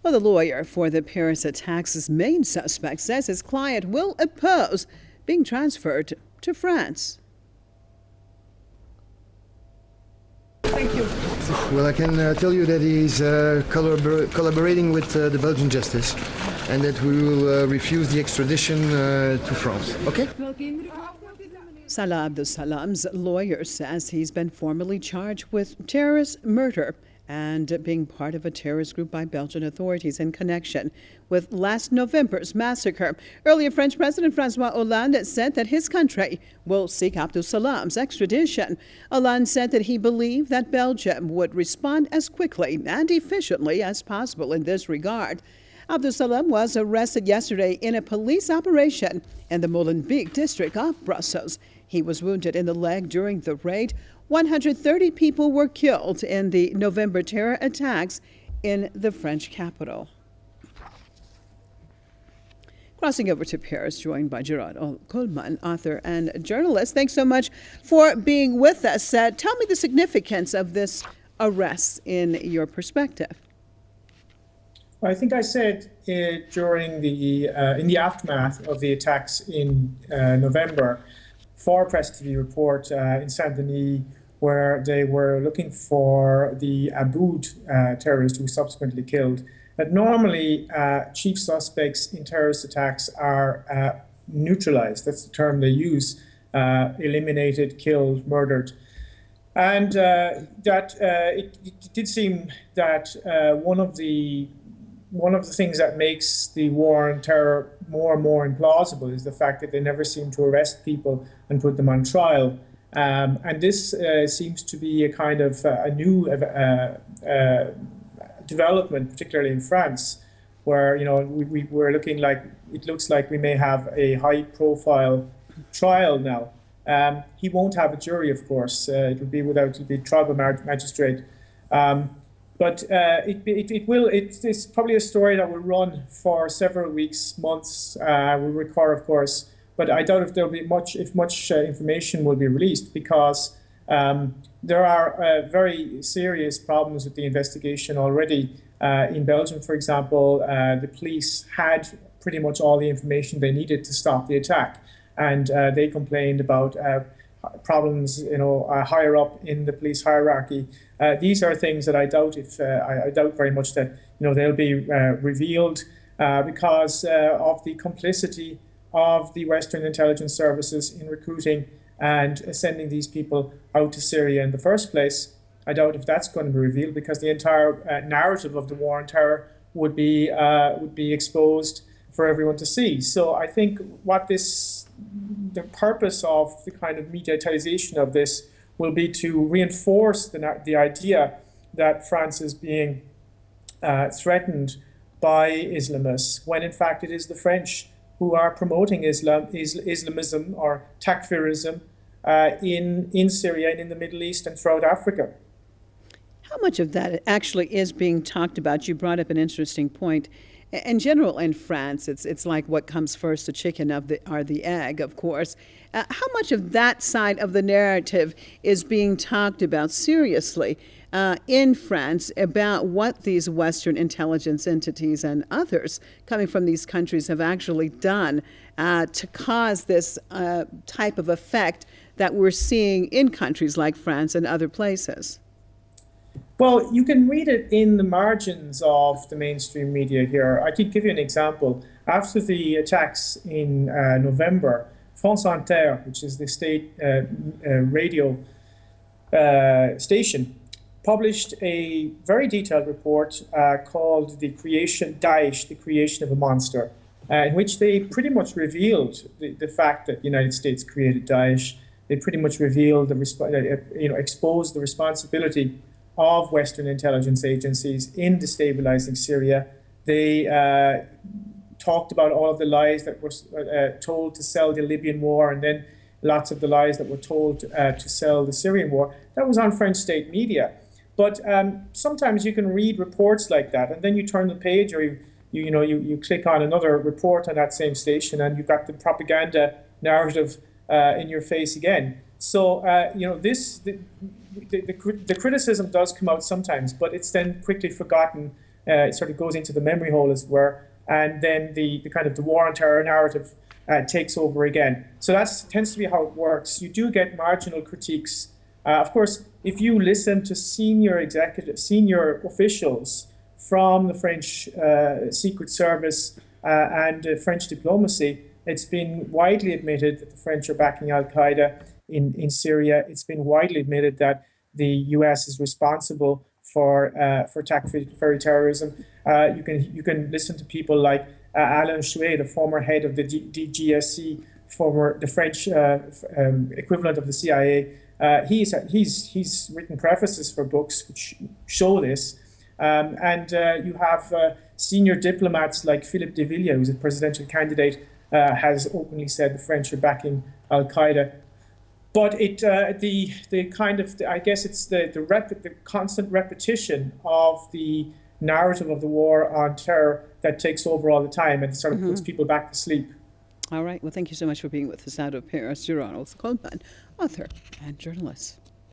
Well, the lawyer for the Paris attacks' main suspect says his client will oppose being transferred to France. Thank you. Well, I can tell you that he's collaborating with the Belgian justice and that we will refuse the extradition to France. Okay? Salah Abdul Salam's lawyer says he's been formally charged with terrorist murder and being part of a terrorist group by Belgian authorities in connection with last November's massacre. Earlier, French President François Hollande said that his country will seek Abdul Salam's extradition. Hollande said that he believed that Belgium would respond as quickly and efficiently as possible in this regard. Abdul Salam was arrested yesterday in a police operation in the Molenbeek district of Brussels. He was wounded in the leg during the raid. 130 people were killed in the November terror attacks in the French capital. Crossing over to Paris, joined by Gearóid Ó Colmáin, author and journalist. Thanks so much for being with us. Tell me the significance of this arrest in your perspective. I think I said during in the aftermath of the attacks in November for Press TV report in Saint-Denis, where they were looking for the Aboud terrorist who was subsequently killed, that normally chief suspects in terrorist attacks are neutralized. That's the term they use, eliminated, killed, murdered. And it did seem that one of the things that makes the war on terror more and more implausible is the fact that they never seem to arrest people and put them on trial. And this seems to be a kind of a new development, particularly in France, where we're looking like it looks like we may have a high-profile trial now. He won't have a jury, of course. It'll be trial by magistrate. But it's probably a story that will run for several weeks, months. Will recur, of course, but I doubt if there'll be much information will be released, because there are very serious problems with the investigation already. In Belgium, for example, the police had pretty much all the information they needed to stop the attack, and they complained about problems, higher up in the police hierarchy. These are things that I doubt I doubt very much that they'll be revealed because of the complicity of the Western intelligence services in recruiting and sending these people out to Syria in the first place. I doubt if that's going to be revealed, because the entire narrative of the war on terror would be exposed for everyone to see. So I think the purpose of the kind of mediatization of this will be to reinforce the idea that France is being threatened by Islamists, when in fact it is the French who are promoting Islamism or takfirism in Syria and in the Middle East and throughout Africa. How much of that actually is being talked about? You brought up an interesting point. In general, in France, it's like what comes first, the chicken or the egg, of course. How much of that side of the narrative is being talked about seriously in France about what these Western intelligence entities and others coming from these countries have actually done to cause this type of effect that we're seeing in countries like France and other places? Well, you can read it in the margins of the mainstream media here. I could give you an example. After the attacks in November, France Inter, which is the state radio station, published a very detailed report called Daesh, the Creation of a Monster, in which they pretty much revealed the fact that the United States created Daesh. They pretty much revealed, exposed the responsibility of Western intelligence agencies in destabilizing Syria. They talked about all of the lies that were told to sell the Libyan war, and then lots of the lies that were told to sell the Syrian war. That was on French state media. But sometimes you can read reports like that, and then you turn the page, or you click on another report on that same station, and you've got the propaganda narrative in your face again. So the criticism does come out sometimes, but it's then quickly forgotten it sort of goes into the memory hole, as it were, and then the kind of the war on terror narrative takes over again. So that tends to be how it works. You do get marginal critiques. Of course, if you listen to senior officials from the French Secret Service and French diplomacy, it's been widely admitted that the French are backing Al-Qaeda in Syria. It's been widely admitted that the US is responsible for attack-ferry terrorism. You can listen to people like Alain Chouet, the former head of the DGSC, the French equivalent of the CIA. He's written prefaces for books which show this. And you have senior diplomats like Philippe de Villiers, who's a presidential candidate, has openly said the French are backing Al-Qaeda. But I guess it's the constant repetition of the narrative of the war on terror that takes over all the time and sort of puts people back to sleep. All right. Well, thank you so much for being with us out of Paris, Gearóid Ó Colmáin, author and journalist.